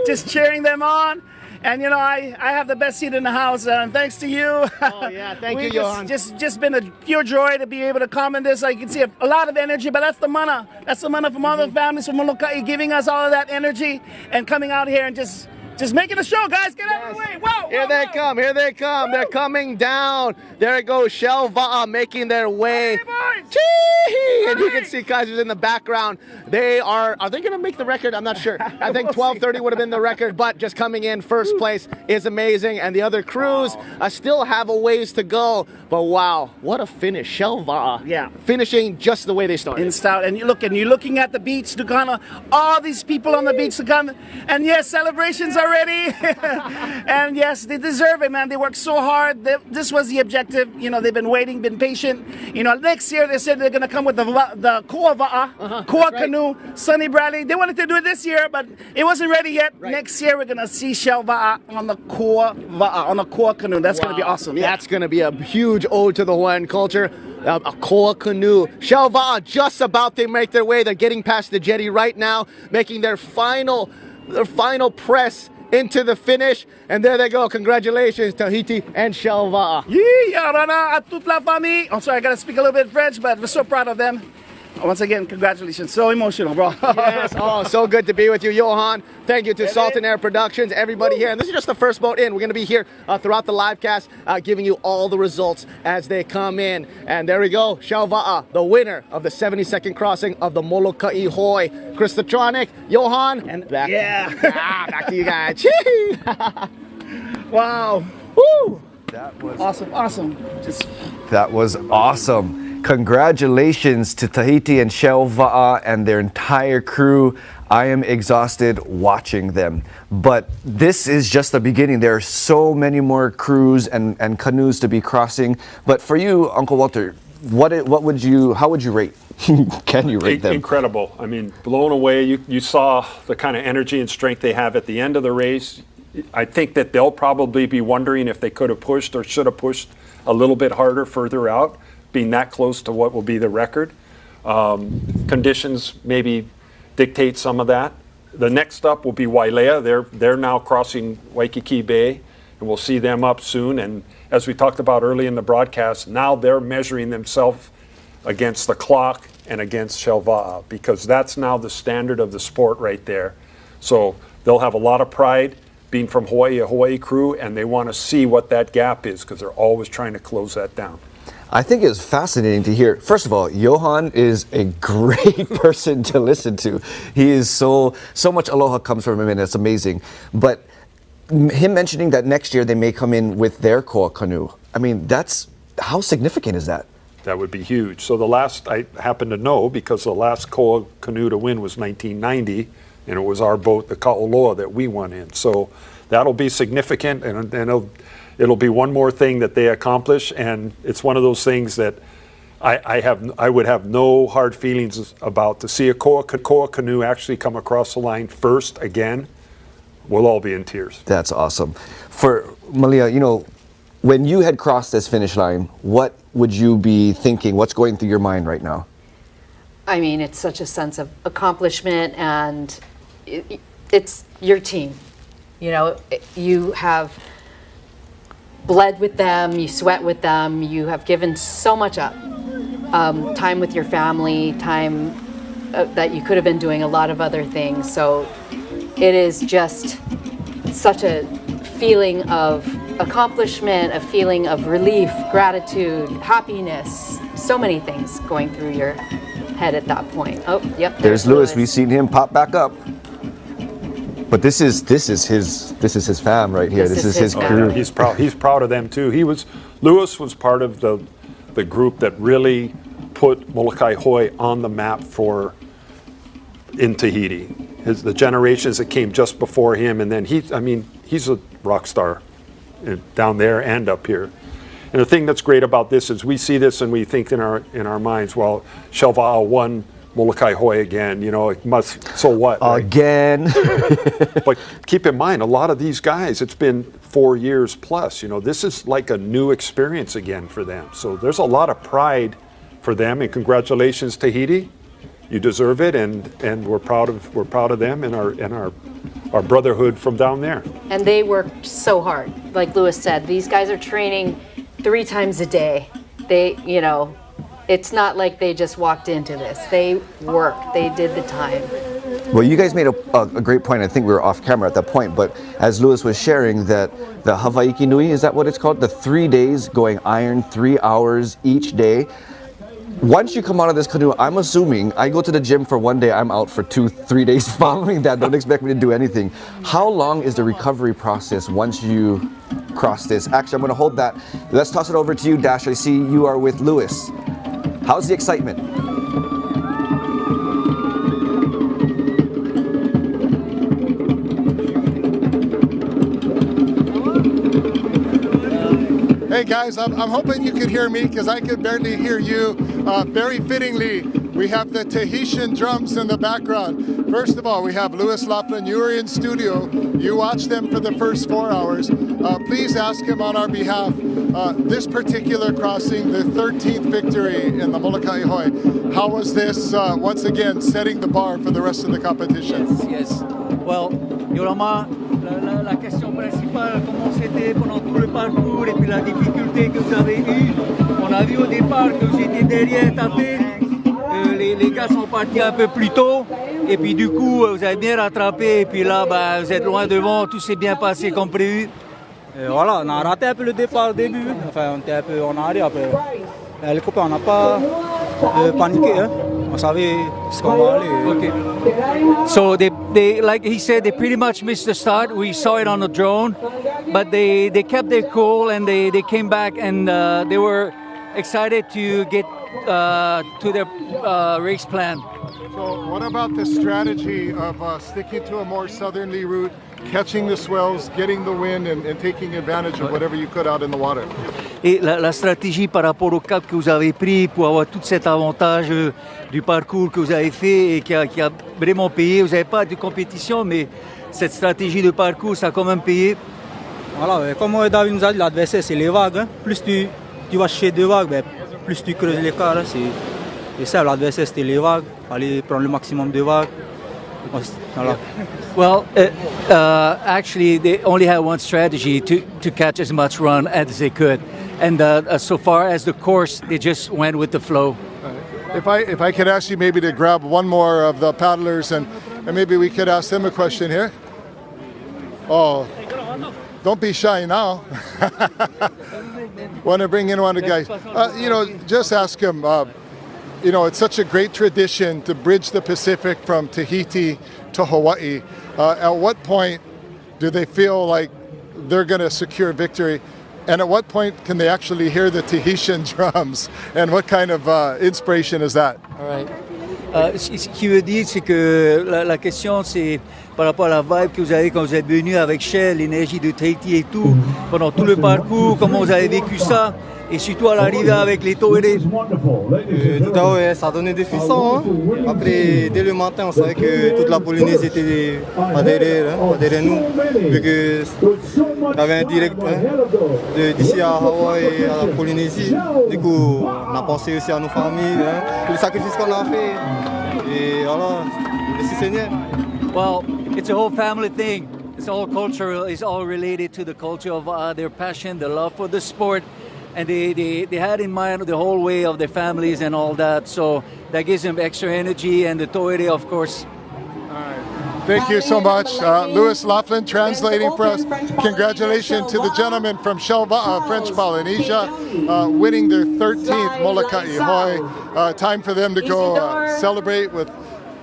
just cheering them on. And you know, I have the best seat in the house, and thanks to you. Oh yeah, thank you, Johan. Just been a pure joy to be able to comment this. You can see a lot of energy, but that's the mana. That's the mana from all the families from Molokai giving us all of that energy and coming out here and just making a show, guys. Get out of the way. Whoa, here they come. Here they come. They're coming down. There it goes. Shelva'a making their way. And you can see Kaiser's in the background. Are they going to make the record? I'm not sure. I think 12:30 would have been the record, but just coming in first place is amazing. And the other crews still have a ways to go. But wow, what a finish. Shelva'a finishing just the way they started. In style. And you're looking at the beach, Dukana, all these people on the beach, Dukana, and yes, celebrations are ready. And yes, they deserve it, man. They worked so hard. This was the objective. You know, they've been waiting, been patient. You know, next year they said they're going to come with the Koa Va'a, Koa Canoe, Sonny Bradley. They wanted to do it this year, but it wasn't ready yet. Next year we're going to see Shelva'a on the Koa Va'a, on the Koa Canoe. That's going to be awesome. Yeah. That's going to be a huge ode to the Hawaiian culture. A Koa Canoe. Shelva'a just about to make their way. They're getting past the jetty right now, making their final press into the finish, and there they go. Congratulations, Tahiti and Shelva'a. I'm sorry, I gotta speak a little bit French, but we're so proud of them. Once again, congratulations. So emotional, bro. Yes, so good to be with you, Johan. Thank you to Salt and Air Productions, everybody here. And this is just the first boat in. We're going to be here throughout the live cast, giving you all the results as they come in. And there we go, Shelva'a, the winner of the 72nd crossing of the Molokai Hoe. Christotronic, Johan, and back to you guys. Wow. Woo! That was awesome. That was awesome. Congratulations to Tahiti and Shelva'a and their entire crew. I am exhausted watching them. But this is just the beginning. There are so many more crews and canoes to be crossing. But for you, Uncle Walter, how would you rate? Can you rate them? Incredible. I mean, blown away. You saw the kind of energy and strength they have at the end of the race. I think that they'll probably be wondering if they could have pushed or should have pushed a little bit harder further out, being that close to what will be the record. Conditions maybe dictate some of that. the next up will be Wailea. They're now crossing Waikiki Bay, and we'll see them up soon. And as we talked about early in the broadcast, now they're measuring themselves against the clock and against Shelva'a, because that's now the standard of the sport right there. So they'll have a lot of pride being from Hawaii, a Hawaii crew, and they want to see what that gap is, because they're always trying to close that down. I think it's fascinating to hear. First of all, Johan is a great person to listen to. He is so much aloha comes from him, and it's amazing. But him mentioning that next year they may come in with their koa canoe, I mean, how significant is that? That would be huge. So the last, I happen to know, because the last koa canoe to win was 1990, and it was our boat, the Ka'oloa, that we won in. So that'll be significant, and it'll be one more thing that they accomplish, and it's one of those things that I would have no hard feelings about. To see a koa canoe actually come across the line first again, we'll all be in tears. That's awesome. For Malia, when you had crossed this finish line, what would you be thinking? What's going through your mind right now? I mean, it's such a sense of accomplishment, and it's your team. You have bled with them, you sweat with them, you have given so much up. Time with your family, time that you could have been doing a lot of other things. So it is just such a feeling of accomplishment, a feeling of relief, gratitude, happiness, so many things going through your head at that point. Oh, yep. There's Lewis. We've seen him pop back up. But this is his fam right here. This is his crew. He's proud of them too. Lewis was part of the group that really put Molokai Hoe on the map in Tahiti. The generations that came just before him, and then he's a rock star down there and up here. And the thing that's great about this is we see this and we think in our minds, well, Shelva'a won Molokai Hoe again, it must, so what? Right? Again. But keep in mind, a lot of these guys, it's been 4 years plus, this is like a new experience again for them. So there's a lot of pride for them, and congratulations, Tahiti. You deserve it, and we're proud of them and our brotherhood from down there. And they worked so hard. Like Lewis said, these guys are training 3 times a day. It's not like they just walked into this. They worked, they did the time. Well, you guys made a great point. I think we were off camera at that point, but as Lewis was sharing, that the Hawaiki Nui, is that what it's called? The 3 days going iron, 3 hours each day. Once you come out of this canoe, I'm assuming I go to the gym for 1 day, I'm out for 2-3 days following that. Don't expect me to do anything. How long is the recovery process once you cross this? Actually, I'm going to hold that. Let's toss it over to you, Dash. I see you are with Lewis. How's the excitement? Hey guys, I'm hoping you could hear me, because I could barely hear you. Very fittingly, we have the Tahitian drums in the background. First of all, we have Louis Laughlin. You were in studio. You watched them for the first 4 hours. Please ask him on our behalf, this particular crossing, the 13th victory in the Molokai Hoe. How was this, once again, setting the bar for the rest of the competition? Yes. Well, Yorama, la question principale, comment c'était pendant tout le parcours et puis la difficulté que vous avez eue. On a vu au départ que vous étiez derrière tapé. Les gars sont partis un peu plus tôt et puis du coup vous avez bien rattrapé et puis là vous êtes loin devant, tout s'est bien passé comme prévu. Voilà, on a raté un peu le départ au début, enfin on était un peu en arrière après. Les copains, on n'a pas paniqué, hein. On savait ce qu'on va aller. Okay. So they like he said, they pretty much missed the start. We saw it on the drone, but they kept their cool and they came back and they were excited to get to their race plan. So what about the strategy of sticking to a more southerly route, catching the swells, getting the wind and taking advantage of whatever you could out in the water? Et la stratégie par rapport au cap que vous avez pris pour avoir tout cet avantage du parcours que vous avez fait et qui a vraiment payé. Vous n'avez pas de compétition, mais cette stratégie de parcours, ça a quand même payé. Voilà, comme David nous a dit, l'adversaire, c'est les vagues. Hein. Plus tu vas chercher 2 vagues, plus tu creuses l'écart. C'est ça, l'adversaire, c'était les vagues. Il fallait prendre le maximum de vagues. Well, actually, they only had one strategy to catch as much run as they could. And so far as the course, they just went with the flow. If I could ask you maybe to grab one more of the paddlers and maybe we could ask them a question here. Oh, don't be shy now. Want to bring in one of the guys. Just ask him, it's such a great tradition to bridge the Pacific from Tahiti to Hawaii. At what point do they feel like they're going to secure victory? And at what point can they actually hear the Tahitian drums? And what kind of inspiration is that? All right. Ce qu'il veut dire, c'est que la question, c'est par rapport à la vibe que vous avez quand vous êtes venu avec Shell, l'énergie de Tahiti et tout, pendant tout le parcours, comment vous avez vécu ça, et surtout à l'arrivée avec les Toérés. Tout à l'heure, ça a donné des frissons. Hein. Après, dès le matin, on savait que toute la Polynésie était derrière nous, vu qu'il y avait un direct d'ici à Hawaï et à la Polynésie. Du coup, on a pensé aussi à nos familles, tous les sacrifices qu'on a fait. Et voilà, merci Seigneur. Well, it's a whole family thing. It's all cultural. It's all related to the culture of their passion, the love for the sport. And they had in mind the whole way of their families and all that. So that gives them extra energy. And the Toere, of course. All right. Thank you so much. Louis Laughlin translating for us. Congratulations to the gentlemen from Shelva, French Polynesia, winning their 13th Molokai Hoe. Time for them to go celebrate with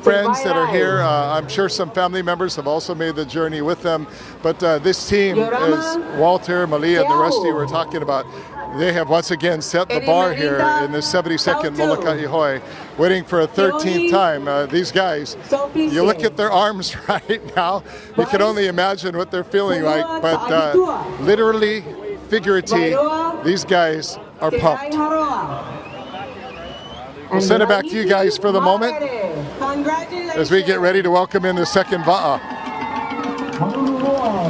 friends that are here. I'm sure some family members have also made the journey with them. But this team, as Walter, Malia, and the rest of you were talking about, they have once again set the bar here in the 72nd Molokai Hoe, winning for a 13th time. These guys, you look at their arms right now, you can only imagine what they're feeling like, but literally, figuratively, these guys are pumped. We'll send it back to you guys for the moment as we get ready to welcome in the second Va'a.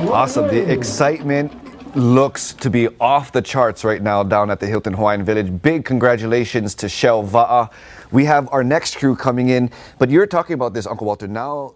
Awesome. The excitement looks to be off the charts right now down at the Hilton Hawaiian Village. Big congratulations to Shell Va'a. We have our next crew coming in, but you're talking about this, Uncle Walter, now